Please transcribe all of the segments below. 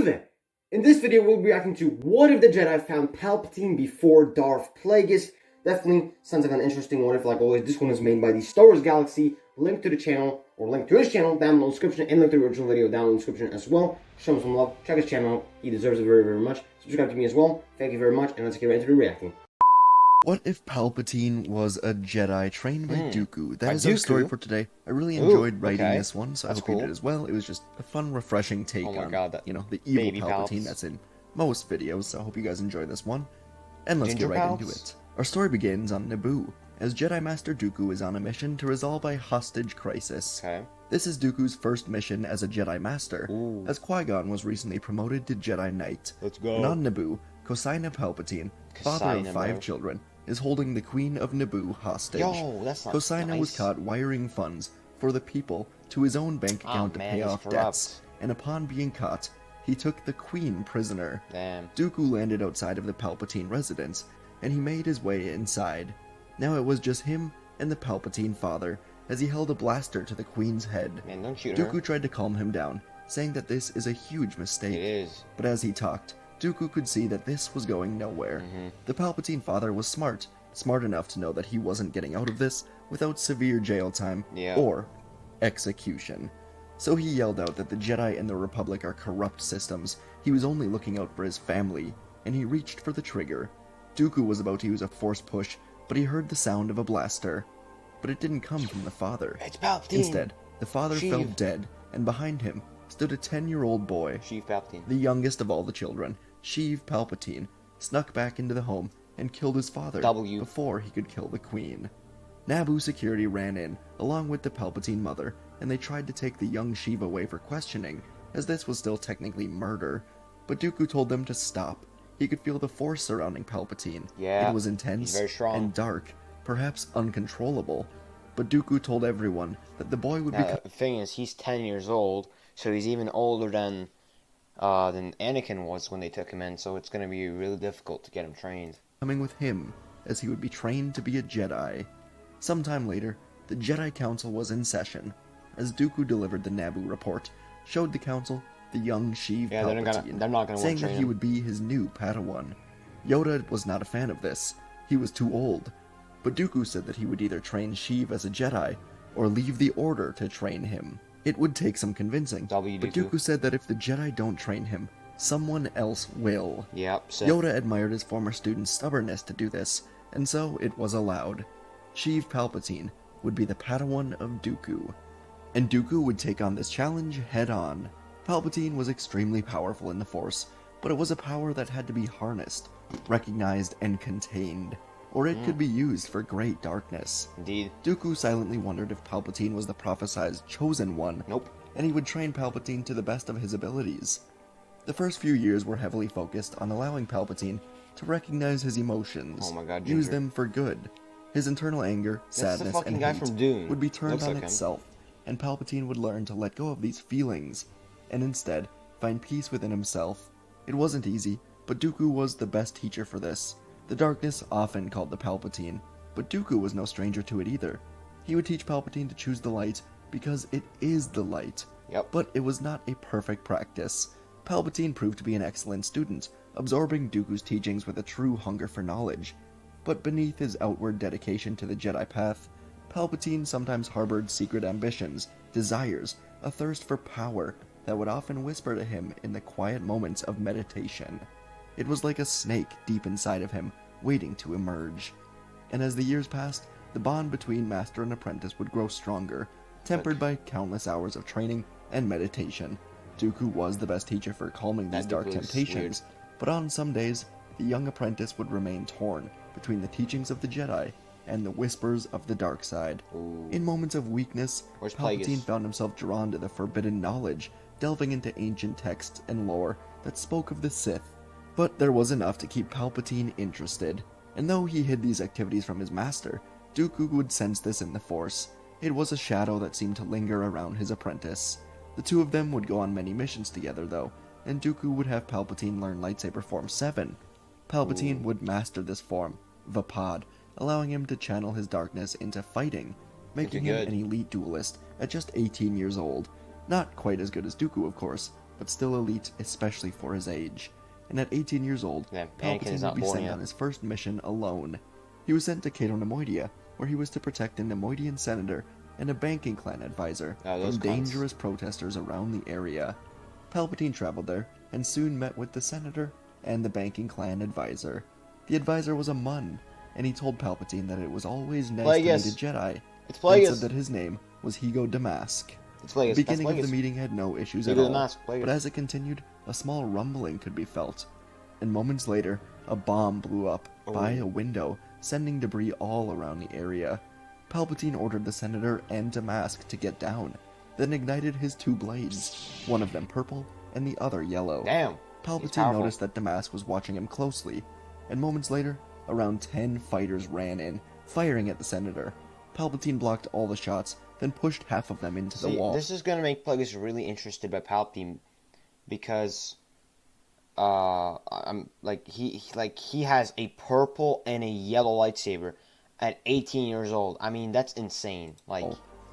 then, in this video we'll be reacting to what if the Jedi found Palpatine before Darth Plagueis. Definitely sounds like an interesting what if, like always. This one is made by the Star Wars Galaxy. Link to the channel, or link to his channel down in the description, and link to the original video down in the description as well. Show him some love, check his channel out, he deserves it very, very much. Subscribe to me as well, thank you very much, and let's get right into the reacting. What if Palpatine was a Jedi trained by Dooku? That is our story for today. I really enjoyed writing this one, so I hope you did as well. It was just a fun, refreshing take on, the evil Palpatine that's in most videos, so I hope you guys enjoy this one. And let's get right into it. Our story begins on Naboo, as Jedi Master Dooku is on a mission to resolve a hostage crisis. This is Dooku's first mission as a Jedi Master, as Qui-Gon was recently promoted to Jedi Knight. And on Naboo, Cosina Palpatine, father of 5 children, is holding the Queen of Naboo hostage. Cosina was caught wiring funds for the people to his own bank account to pay off debts, and upon being caught, he took the Queen prisoner. Dooku landed outside of the Palpatine residence, and he made his way inside. Now it was just him and the Palpatine father, as he held a blaster to the Queen's head. Dooku tried to calm him down, saying that this is a huge mistake. But as he talked, Dooku could see that this was going nowhere. The Palpatine father was smart enough to know that he wasn't getting out of this without severe jail time or execution. So he yelled out that the Jedi and the Republic are corrupt systems. He was only looking out for his family, and he reached for the trigger. Dooku was about to use a force push, but he heard the sound of a blaster. But it didn't come from the father. It's Palpatine. Instead, the father fell dead, and behind him stood a 10-year-old boy. The youngest of all the children, Sheev Palpatine, snuck back into the home and killed his father before he could kill the Queen. Naboo security ran in, along with the Palpatine mother, and they tried to take the young Sheev away for questioning, as this was still technically murder. But Dooku told them to stop. He could feel the force surrounding Palpatine. It was intense and dark, perhaps uncontrollable. But Dooku told everyone that the boy would The thing is, he's 10 years old, so he's even older than Anakin was when they took him in, so it's going to be really difficult to get him trained. Coming with him, as he would be trained to be a Jedi. Sometime later, the Jedi Council was in session, as Dooku delivered the Naboo report, showed the Council the young Sheev Palpatine, saying that he would be his new Padawan. Yoda was not a fan of this. He was too old. But Dooku said that he would either train Sheev as a Jedi, or leave the Order to train him. It would take some convincing, but Dooku said that if the Jedi don't train him, someone else will. Yoda admired his former student's stubbornness to do this, and so it was allowed. Sheev Palpatine would be the Padawan of Dooku, and Dooku would take on this challenge head-on. Palpatine was extremely powerful in the Force, but it was a power that had to be harnessed, recognized, and contained, or it could be used for great darkness. Dooku silently wondered if Palpatine was the prophesied chosen one, and he would train Palpatine to the best of his abilities. The first few years were heavily focused on allowing Palpatine to recognize his emotions, use them for good. His internal anger, sadness, and hate would be turned on itself, and Palpatine would learn to let go of these feelings, and instead find peace within himself. It wasn't easy, but Dooku was the best teacher for this. The darkness often called the Palpatine, but Dooku was no stranger to it either. He would teach Palpatine to choose the light because it is the light. But it was not a perfect practice. Palpatine proved to be an excellent student, absorbing Dooku's teachings with a true hunger for knowledge. But beneath his outward dedication to the Jedi path, Palpatine sometimes harbored secret ambitions, desires, a thirst for power that would often whisper to him in the quiet moments of meditation. It was like a snake deep inside of him, waiting to emerge. And as the years passed, the bond between master and apprentice would grow stronger, tempered by countless hours of training and meditation. Dooku was the best teacher for calming these dark temptations, but on some days, the young apprentice would remain torn between the teachings of the Jedi and the whispers of the dark side. In moments of weakness, Palpatine found himself drawn to the forbidden knowledge, delving into ancient texts and lore that spoke of the Sith. But there was enough to keep Palpatine interested, and though he hid these activities from his master, Dooku would sense this in the Force. It was a shadow that seemed to linger around his apprentice. The two of them would go on many missions together though, and Dooku would have Palpatine learn lightsaber form 7. Palpatine would master this form, Vapad, allowing him to channel his darkness into fighting, making him an elite duelist at just 18 years old. Not quite as good as Dooku, of course, but still elite, especially for his age. And at 18 years old, Yeah, Anakin is Palpatine not would be born sent yet. on his first mission alone. He was sent to Cato Nemoidia, where he was to protect a Nemoidian senator and a banking clan advisor those from cunts. dangerous protesters around the area. Palpatine traveled there and soon met with the senator and the banking clan advisor. The advisor was a Mun, and he told Palpatine that it was always nice to Plagueis. meet a Jedi, It's and Plagueis. said that his name was Higo Damask. It's The Plagueis. beginning That's of the Plagueis. meeting had no issues Higo at all, Damask, Plagueis. but as it continued, a small rumbling could be felt, and moments later, a bomb blew up by a window, sending debris all around the area. Palpatine ordered the senator and Damask to get down, then ignited his two blades, one of them purple and the other yellow. Damn. He's Palpatine powerful. noticed that Damask was watching him closely, and moments later, around 10 fighters ran in, firing at the senator. Palpatine blocked all the shots, then pushed half of them into the See, wall. this is gonna make Plagueis really interested by Palpatine because he has a purple and a yellow lightsaber at 18 years old. I mean, that's insane. Like,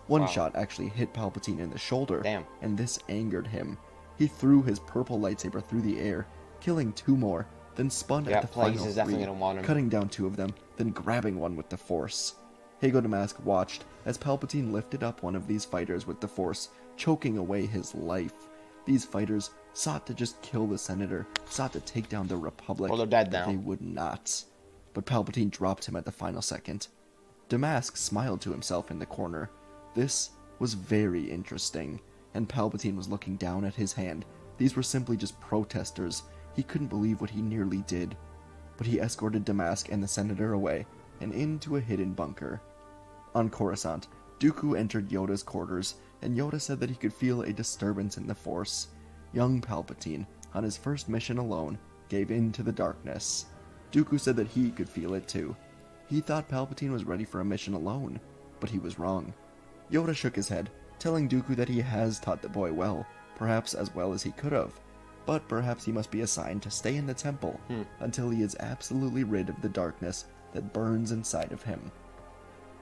One wow. shot actually hit Palpatine in the shoulder, Damn. and this angered him. He threw his purple lightsaber through the air, killing 2 more, then spun Yeah, at the Plagueis final is definitely 3, gonna want him. cutting down 2 of them, then grabbing one with the Force. Hago Damask watched as Palpatine lifted up one of these fighters with the Force, choking away his life. These fighters sought to just kill the senator, sought to take down the Republic, Well, they're dead but now. they would not. But Palpatine dropped him at the final second. Damask smiled to himself in the corner. This was very interesting, and Palpatine was looking down at his hand. These were simply just protesters. He couldn't believe what he nearly did. But he escorted Damask and the senator away, and into a hidden bunker. On Coruscant, Dooku entered Yoda's quarters, and Yoda said that he could feel a disturbance in the Force. Young Palpatine, on his first mission alone, gave in to the darkness. Dooku said that he could feel it too. He thought Palpatine was ready for a mission alone, but he was wrong. Yoda shook his head, telling Dooku that he has taught the boy well, perhaps as well as he could have, but perhaps he must be assigned to stay in the temple until he is absolutely rid of the darkness that burns inside of him.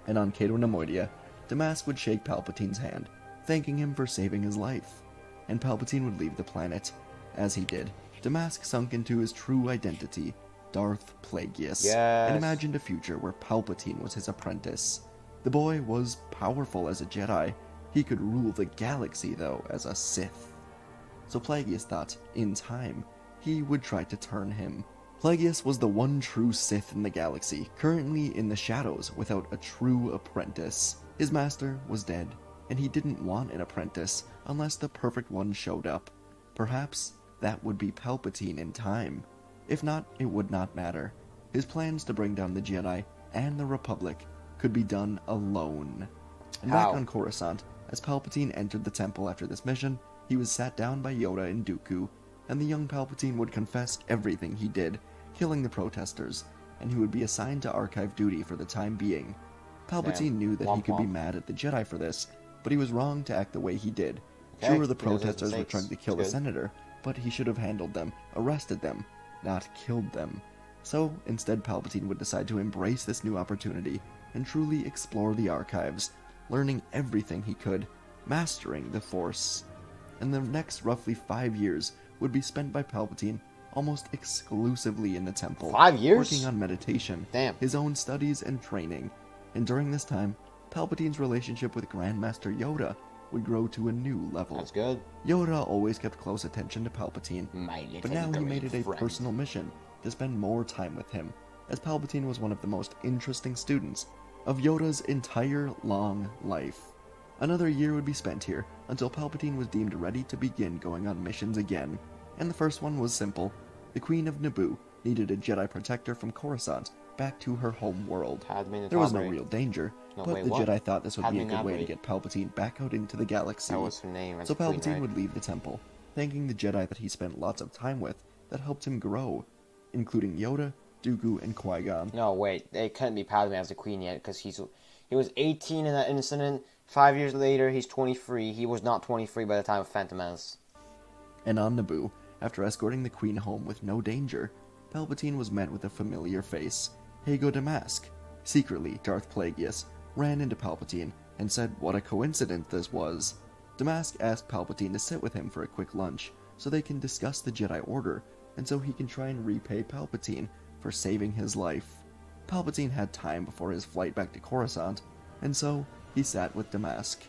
And on Cato Nemoidia, Damask would shake Palpatine's hand, thanking him for saving his life, and Palpatine would leave the planet. As he did, Damask sunk into his true identity, Darth Plagueis, Yes. and imagined a future where Palpatine was his apprentice. The boy was powerful as a Jedi. He could rule the galaxy, though, as a Sith. So Plagueis thought, in time, he would try to turn him. Plagueis was the one true Sith in the galaxy, currently in the shadows without a true apprentice. His master was dead, and he didn't want an apprentice unless the perfect one showed up. Perhaps that would be Palpatine in time. If not, it would not matter. His plans to bring down the Jedi and the Republic could be done alone. And back How? on Coruscant, as Palpatine entered the temple after this mission, he was sat down by Yoda and Dooku, and the young Palpatine would confess everything he did, killing the protesters, and he would be assigned to archive duty for the time being. Palpatine knew that he Womp could be womp. mad at the Jedi for this, but he was wrong to act the way he did. Okay, Sure, the he knows his protesters were mistakes. trying to kill the It's good. senator, but he should have handled them, arrested them, not killed them. So, instead Palpatine would decide to embrace this new opportunity and truly explore the archives, learning everything he could, mastering the Force. And the next roughly 5 years would be spent by Palpatine almost exclusively in the temple. 5 years? Working on meditation, Damn. his own studies and training. And during this time, Palpatine's relationship with Grandmaster Yoda would grow to a new level. That's good. Yoda always kept close attention to Palpatine, My little but now he made it a friend. personal mission to spend more time with him, as Palpatine was one of the most interesting students of Yoda's entire long life. Another year would be spent here, until Palpatine was deemed ready to begin going on missions again. And the first one was simple. The Queen of Naboo needed a Jedi protector from Coruscant back to her home world. Padme There was no Natabri. real danger, No, but wait, the what? Jedi thought this would be a Padme good way to Natabri. get Palpatine back out into the galaxy. That was her name. That's So Queen, Palpatine right? would leave the temple, thanking the Jedi that he spent lots of time with that helped him grow, including Yoda, Dooku, and Qui-Gon. No, wait. It couldn't be Padme as the queen yet because he was 18 in that incident. 5 years later, he's 23. He was not 23 by the time of Phantom Menace. And on Naboo, after escorting the Queen home with no danger, Palpatine was met with a familiar face, Hago Damask. Secretly, Darth Plagueis ran into Palpatine and said what a coincidence this was. Damask asked Palpatine to sit with him for a quick lunch, so they can discuss the Jedi Order, and so he can try and repay Palpatine for saving his life. Palpatine had time before his flight back to Coruscant, and so he sat with Damask.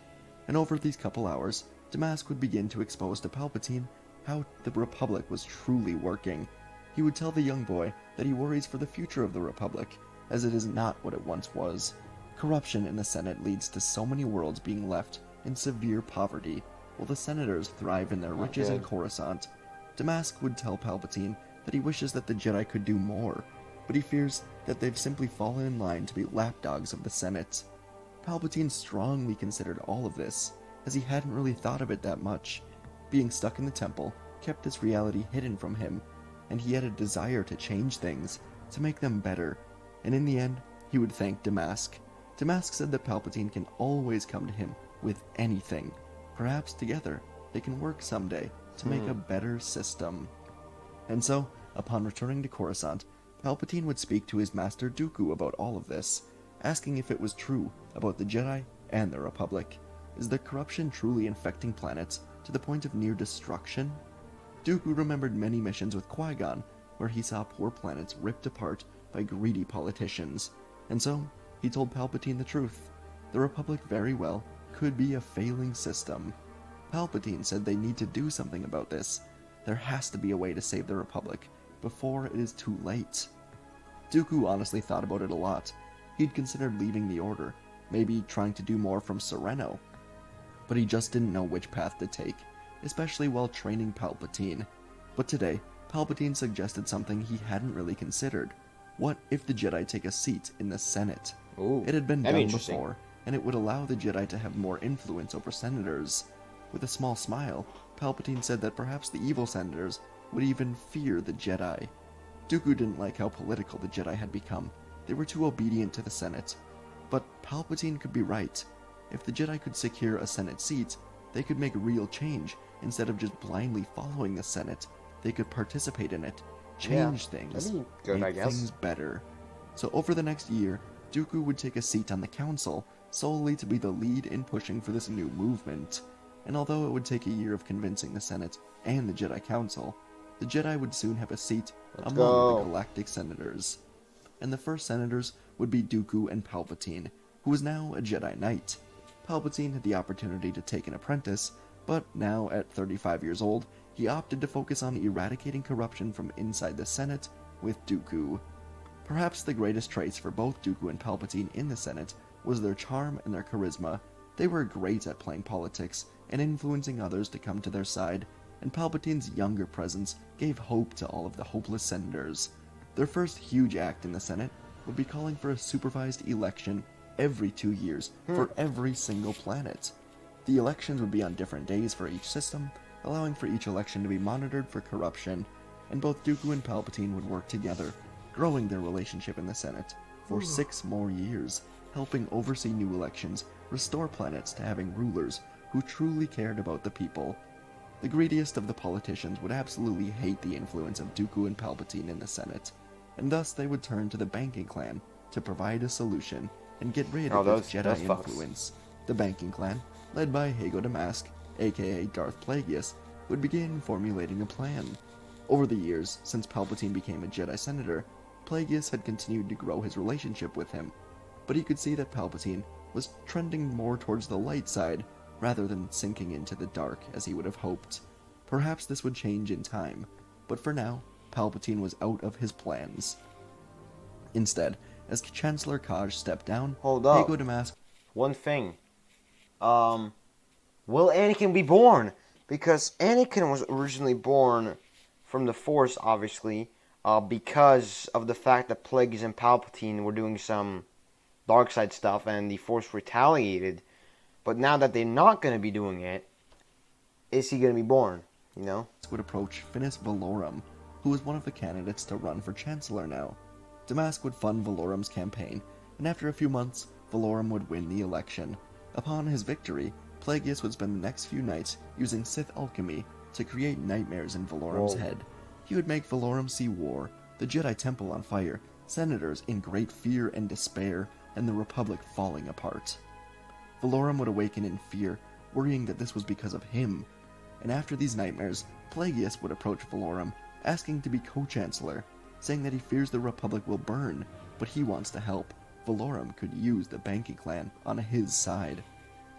And over these couple hours, Damask would begin to expose to Palpatine how the Republic was truly working. He would tell the young boy that he worries for the future of the Republic, as it is not what it once was. Corruption in the Senate leads to so many worlds being left in severe poverty, while the senators thrive in their riches in Coruscant. Damask would tell Palpatine that he wishes that the Jedi could do more, but he fears that they've simply fallen in line to be lapdogs of the Senate. Palpatine strongly considered all of this, as he hadn't really thought of it that much. Being stuck in the temple kept this reality hidden from him, and he had a desire to change things, to make them better, and in the end, he would thank Damask. Damask said that Palpatine can always come to him with anything. Perhaps together, they can work someday to make a better system. And so, upon returning to Coruscant, Palpatine would speak to his master Dooku about all of this, asking if it was true about the Jedi and the Republic. Is the corruption truly infecting planets to the point of near destruction? Dooku remembered many missions with Qui-Gon, where he saw poor planets ripped apart by greedy politicians, and so he told Palpatine the truth. The Republic very well could be a failing system. Palpatine said they need to do something about this. There has to be a way to save the Republic before it is too late. Dooku honestly thought about it a lot. He'd considered leaving the Order, maybe trying to do more from Sereno, but he just didn't know which path to take, especially while training Palpatine. But today, Palpatine suggested something he hadn't really considered. What if the Jedi take a seat in the Senate? Ooh, it had been done before, and it would allow the Jedi to have more influence over senators. With a small smile, Palpatine said that perhaps the evil senators would even fear the Jedi. Dooku didn't like how political the Jedi had become. They were too obedient to the Senate. But Palpatine could be right. If the Jedi could secure a Senate seat, they could make real change instead of just blindly following the Senate. They could participate in it, change things, make things better. So over the next year, Dooku would take a seat on the council, solely to be the lead in pushing for this new movement. And although it would take a year of convincing the Senate and the Jedi Council, the Jedi would soon have a seat among the galactic senators. And the first senators would be Dooku and Palpatine, who was now a Jedi Knight. Palpatine had the opportunity to take an apprentice, but now at 35 years old, he opted to focus on eradicating corruption from inside the Senate with Dooku. Perhaps the greatest traits for both Dooku and Palpatine in the Senate was their charm and their charisma. They were great at playing politics and influencing others to come to their side, and Palpatine's younger presence gave hope to all of the hopeless senators. Their first huge act in the Senate would be calling for a supervised election every 2 years for every single planet. The elections would be on different days for each system, allowing for each election to be monitored for corruption, and both Dooku and Palpatine would work together, growing their relationship in the Senate for 6 more years, helping oversee new elections, restore planets to having rulers who truly cared about the people. The greediest of the politicians would absolutely hate the influence of Dooku and Palpatine in the Senate, and thus they would turn to the banking clan to provide a solution and get rid of its Jedi influence. The banking clan, led by Hago Damask, aka Darth Plagueis, would begin formulating a plan. Over the years, since Palpatine became a Jedi Senator, Plagueis had continued to grow his relationship with him, but he could see that Palpatine was trending more towards the light side rather than sinking into the dark as he would have hoped. Perhaps this would change in time, but for now, Palpatine was out of his plans. Instead, as Chancellor Kaj stepped down, Hago Damask... One thing. Will Anakin be born? Because Anakin was originally born from the Force, obviously, because of the fact that Plagueis and Palpatine were doing some dark side stuff and the Force retaliated. But now that they're not going to be doing it, is he going to be born? You know? Would approach Finis Valorum, who was one of the candidates to run for Chancellor now. Damask would fund Valorum's campaign, and after a few months, Valorum would win the election. Upon his victory, Plagueis would spend the next few nights using Sith alchemy to create nightmares in Valorum's head. He would make Valorum see war, the Jedi Temple on fire, senators in great fear and despair, and the Republic falling apart. Valorum would awaken in fear, worrying that this was because of him. and after these nightmares, Plagueis would approach Valorum, asking to be co-chancellor, saying that he fears the Republic will burn, but he wants to help. Valorum could use the banking clan on his side,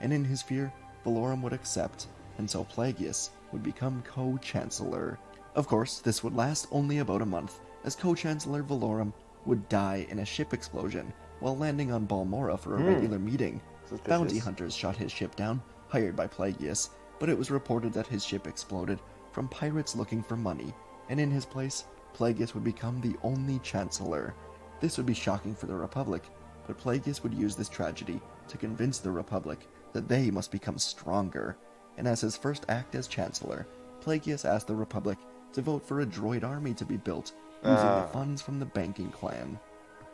and in his fear, Valorum would accept, and so Plagueis would become co-chancellor. Of course, this would last only about a month, as co-chancellor Valorum would die in a ship explosion while landing on Balmora for a regular meeting. Suspicious. Bounty hunters shot his ship down, hired by Plagueis, but it was reported that his ship exploded from pirates looking for money, and in his place, Plagueis would become the only chancellor. This would be shocking for the Republic, but Plagueis would use this tragedy to convince the Republic that they must become stronger, and as his first act as chancellor, Plagueis asked the Republic to vote for a droid army to be built using the funds from the banking clan.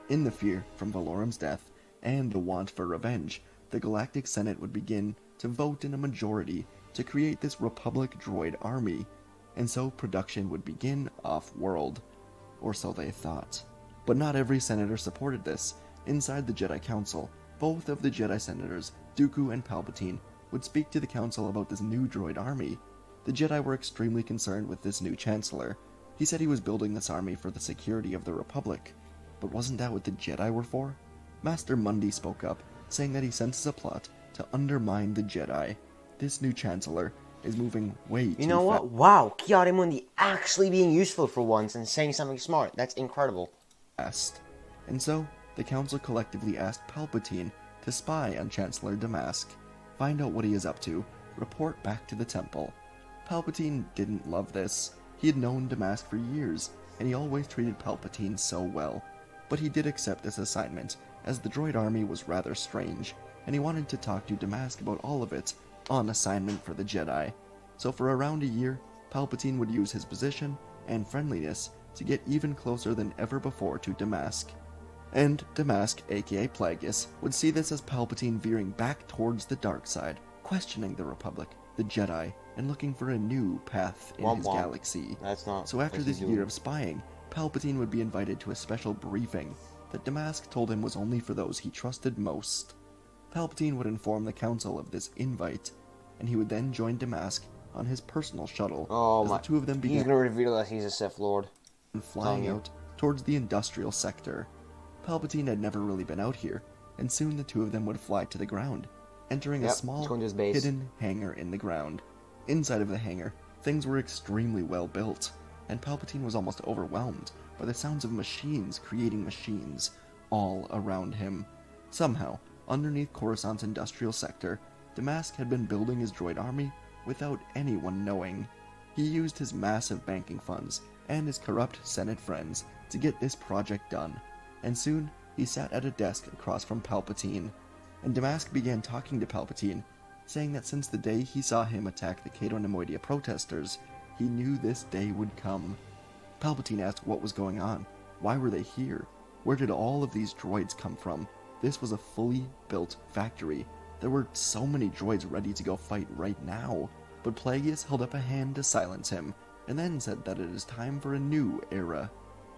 In the fear from Valorum's death and the want for revenge, the Galactic Senate would begin to vote in a majority to create this Republic droid army, and so production would begin off-world, or so they thought. But not every senator supported this. Inside the Jedi Council, both of the Jedi senators, Dooku and Palpatine, would speak to the Council about this new droid army. The Jedi were extremely concerned with this new Chancellor. He said he was building this army for the security of the Republic. But wasn't that what the Jedi were for? Master Mundi spoke up, saying that he senses a plot to undermine the Jedi. This new Chancellor is moving way too You know what? Wow, Kidia Mundi actually being useful for once and saying something smart. That's incredible. fast. And so, the Council collectively asked Palpatine to spy on Chancellor Damask, find out what he is up to, report back to the Temple. Palpatine didn't love this. He had known Damask for years, and he always treated Palpatine so well. But he did accept this assignment, as the droid army was rather strange, and he wanted to talk to Damask about all of it, on assignment for the Jedi. So for around a year, Palpatine would use his position and friendliness to get even closer than ever before to Damask. And Damask, aka Plagueis, would see this as Palpatine veering back towards the dark side, questioning the Republic, the Jedi, and looking for a new path in his galaxy. That's not. So after this year of spying, Palpatine would be invited to a special briefing that Damask told him was only for those he trusted most. Palpatine would inform the Council of this invite, and he would then join Damask on his personal shuttle as the two of them began He's gonna reveal that he's a Sith Lord. Flying out towards the industrial sector. Palpatine had never really been out here, and soon the two of them would fly to the ground, entering a small, hidden hangar in the ground. Inside of the hangar, things were extremely well built, and Palpatine was almost overwhelmed by the sounds of machines creating machines all around him. Somehow, underneath Coruscant's industrial sector, Damask had been building his droid army without anyone knowing. He used his massive banking funds and his corrupt Senate friends to get this project done, and soon he sat at a desk across from Palpatine, and Damask began talking to Palpatine, saying that since the day he saw him attack the Cato Nemoidia protesters, he knew this day would come. Palpatine asked what was going on, why were they here, where did all of these droids come from? This was a fully built factory. There were so many droids ready to go fight right now, but Plagueis held up a hand to silence him, and then said that it is time for a new era.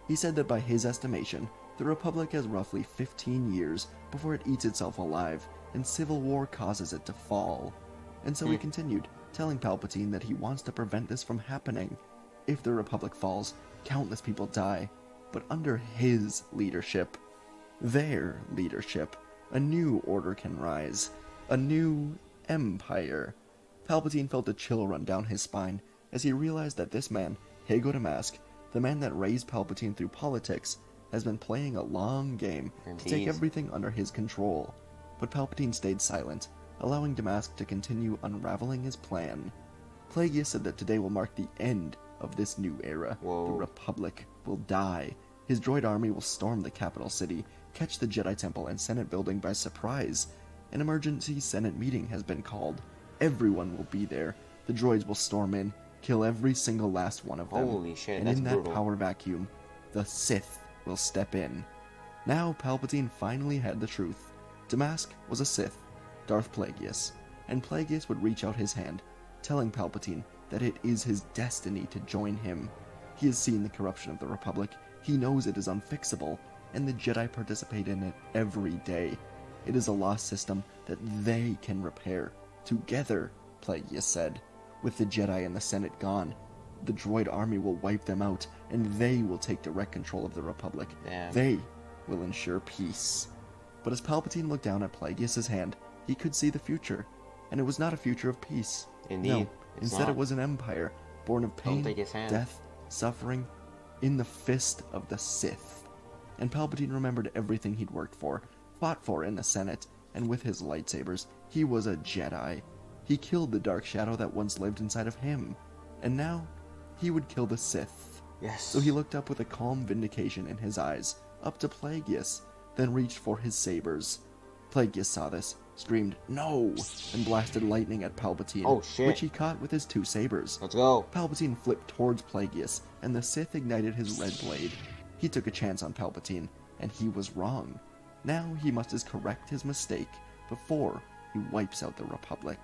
He said that by his estimation, the Republic has roughly 15 years before it eats itself alive, and civil war causes it to fall. And so he continued, telling Palpatine that he wants to prevent this from happening. If the Republic falls, countless people die, but under his leadership, their leadership, a new order can rise, a new empire. Palpatine felt a chill run down his spine as he realized that this man, Hago Damask, the man that raised Palpatine through politics, has been playing a long game to take everything under his control. But Palpatine stayed silent, allowing Damask to continue unraveling his plan. Plagueis said that today will mark the end of this new era. The Republic will die. His droid army will storm the capital city, catch the Jedi Temple and Senate building by surprise. An emergency Senate meeting has been called. Everyone will be there. The droids will storm in, kill every single last one of them. Holy shit, and that's in that brutal. power vacuum, the Sith will step in. Now Palpatine finally had the truth. Damask was a Sith, Darth Plagueis, and Plagueis would reach out his hand, telling Palpatine that it is his destiny to join him. He has seen the corruption of the Republic, he knows it is unfixable, and the Jedi participate in it every day. It is a lost system that they can repair. Together, Plagueis said. With the Jedi and the Senate gone, the droid army will wipe them out, and they will take direct control of the Republic. Damn. They will ensure peace. But as Palpatine looked down at Plagueis' hand, he could see the future. And it was not a future of peace. Indeed. No, instead it was an empire, born of pain, take his hand. death, suffering, in the fist of the Sith. And Palpatine remembered everything he'd worked for, fought for in the Senate, and with his lightsabers, he was a Jedi. He killed the dark shadow that once lived inside of him. And now, he would kill the Sith. Yes. So he looked up with a calm vindication in his eyes, up to Plagueis, then reached for his sabers. Plagueis saw this, screamed, "No!" and blasted lightning at Palpatine, Oh, shit. which he caught with his two sabers. Let's go. Palpatine flipped towards Plagueis, and the Sith ignited his red blade. He took a chance on Palpatine, and he was wrong. Now he must correct his mistake before he wipes out the Republic.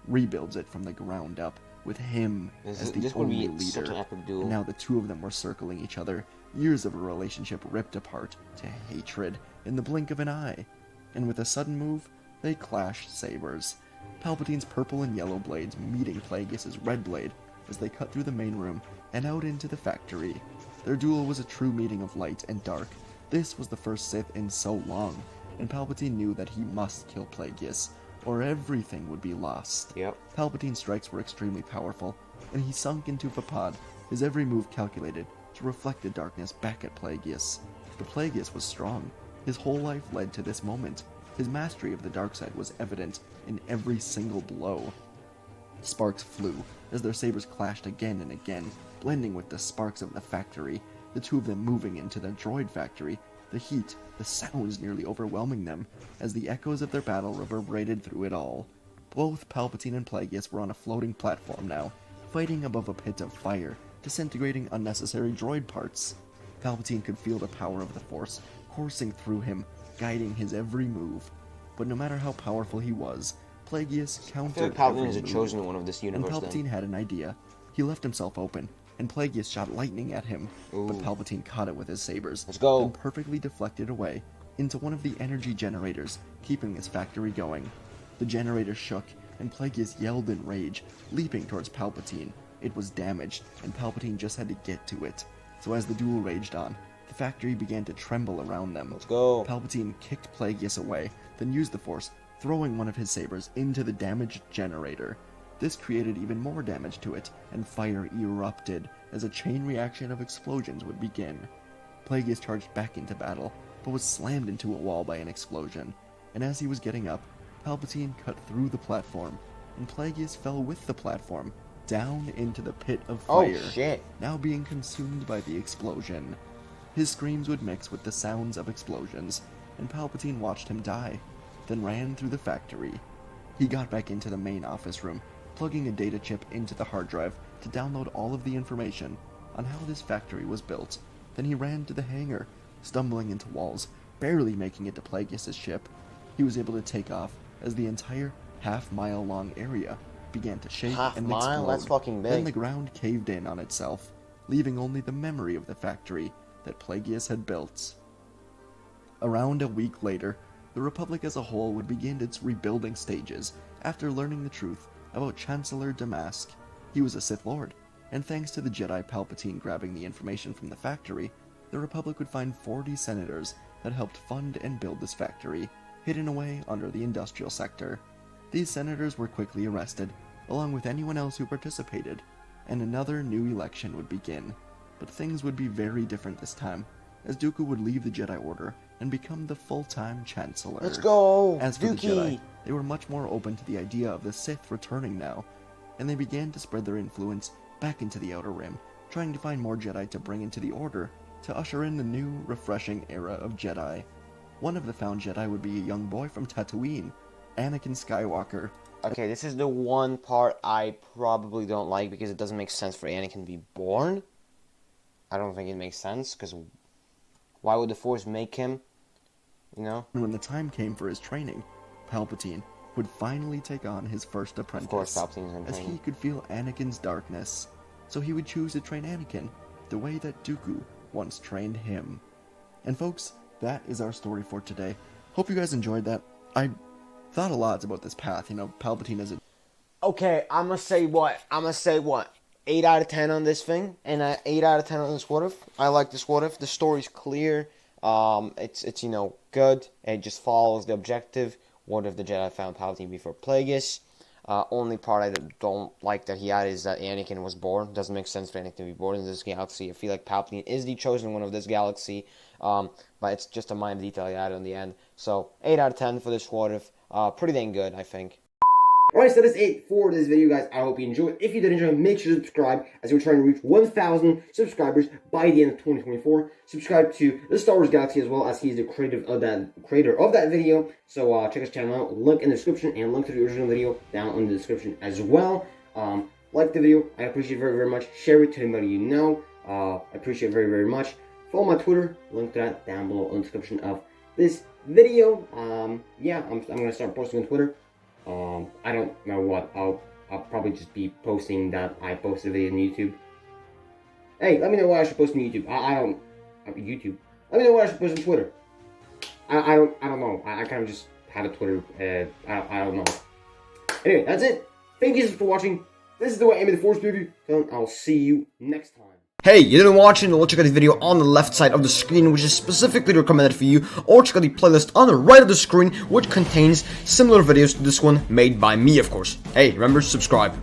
Rebuilds it from the ground up, with him as the this would only be such an leader. epic duel. And now the two of them were circling each other, years of a relationship ripped apart to hatred in the blink of an eye. And with a sudden move, they clashed sabers. Palpatine's purple and yellow blades meeting Plagueis' red blade as they cut through the main room and out into the factory. Their duel was a true meeting of light and dark. This was the first Sith in so long, and Palpatine knew that he must kill Plagueis, or everything would be lost. Yep. Palpatine's strikes were extremely powerful, and he sunk into Fapad, his every move calculated to reflect the darkness back at Plagueis. But Plagueis was strong. His whole life led to this moment. His mastery of the dark side was evident in every single blow. Sparks flew as their sabers clashed again and again, blending with the sparks of the factory, the two of them moving into the droid factory, the heat, the sounds nearly overwhelming them, as the echoes of their battle reverberated through it all. Both Palpatine and Plagueis were on a floating platform now, fighting above a pit of fire, disintegrating unnecessary droid parts. Palpatine could feel the power of the Force coursing through him, guiding his every move. But no matter how powerful he was, Plagueis countered Palpatine every is the move. chosen one of this And universe. Palpatine had an idea. He left himself open, and Plagueis shot lightning at him, but Palpatine caught it with his sabers. Let's go. Then perfectly deflected away into one of the energy generators, keeping his factory going. The generator shook, and Plagueis yelled in rage, leaping towards Palpatine. It was damaged, and Palpatine just had to get to it. So as the duel raged on, the factory began to tremble around them. Let's go. Palpatine kicked Plagueis away, then used the Force, throwing one of his sabers into the damaged generator. This created even more damage to it, and fire erupted as a chain reaction of explosions would begin. Plagueis charged back into battle, but was slammed into a wall by an explosion, and as he was getting up, Palpatine cut through the platform, and Plagueis fell with the platform, down into the pit of fire, Oh, shit. now being consumed by the explosion. His screams would mix with the sounds of explosions, and Palpatine watched him die, then ran through the factory. He got back into the main office room, plugging a data chip into the hard drive to download all of the information on how this factory was built. Then he ran to the hangar, stumbling into walls, barely making it to Plagueis' ship. He was able to take off as the entire half-mile-long area began to shake and Half-mile? explode. That's fucking big. Then the ground caved in on itself, leaving only the memory of the factory that Plagueis had built. Around a week later, the Republic as a whole would begin its rebuilding stages after learning the truth about Chancellor Damask. He was a Sith Lord, and thanks to the Jedi Palpatine grabbing the information from the factory, the Republic would find 40 senators that helped fund and build this factory, hidden away under the industrial sector. These senators were quickly arrested, along with anyone else who participated, and another new election would begin. But things would be very different this time, as Dooku would leave the Jedi Order and become the full-time Chancellor. Let's go, As for Dookie. the Jedi, they were much more open to the idea of the Sith returning now, and they began to spread their influence back into the Outer Rim, trying to find more Jedi to bring into the Order to usher in the new, refreshing era of Jedi. One of the found Jedi would be a young boy from Tatooine, Anakin Skywalker. Okay, this is the one part I probably don't like because it doesn't make sense for Anakin to be born. I don't think it makes sense, because why would the Force make him, you know? And when the time came for his training, Palpatine would finally take on his first apprentice. Of course, Palpatine's in as training. he could feel Anakin's darkness, so he would choose to train Anakin the way that Dooku once trained him. And folks, that is our story for today. Hope you guys enjoyed that. I thought a lot about this path, Palpatine as a... Okay, I'm gonna say what? 8 out of 10 on this thing, and 8 out of 10 on this what if. I like this what if. The story's clear. It's good. It just follows the objective. What if the Jedi found Palpatine before Plagueis? Only part I don't like that he added is that Anakin was born. Doesn't make sense for Anakin to be born in this galaxy. I feel like Palpatine is the chosen one of this galaxy. But it's just a minor detail he added on the end. So 8 out of 10 for this what if. Pretty dang good, I think. Alright, so that's it for this video, guys. I hope you enjoyed. If you did enjoy, make sure to subscribe, as we're trying to reach 1,000 subscribers by the end of 2024. Subscribe to the Star Wars Galaxy as well, as he is the creator of that video. So check his channel out. Link in the description, and link to the original video down in the description as well. Like the video, I appreciate it very, very much. Share it to anybody you know. I appreciate it very, very much. Follow my Twitter. Link to that down below in the description of this video. Yeah, I'm gonna start posting on Twitter. I don't know what. I'll probably just be posting that I posted a video on YouTube. Hey, let me know what I should post on YouTube. YouTube. Let me know what I should post on Twitter. I don't know. I kind of just have a Twitter. I don't know. Anyway, that's it. Thank you for watching. This is the way I made the Force Review. And I'll see you next time. Hey, you didn't watch it? Well, check out this video on the left side of the screen, which is specifically recommended for you, or check out the playlist on the right of the screen, which contains similar videos to this one, made by me, of course. Hey, remember, subscribe.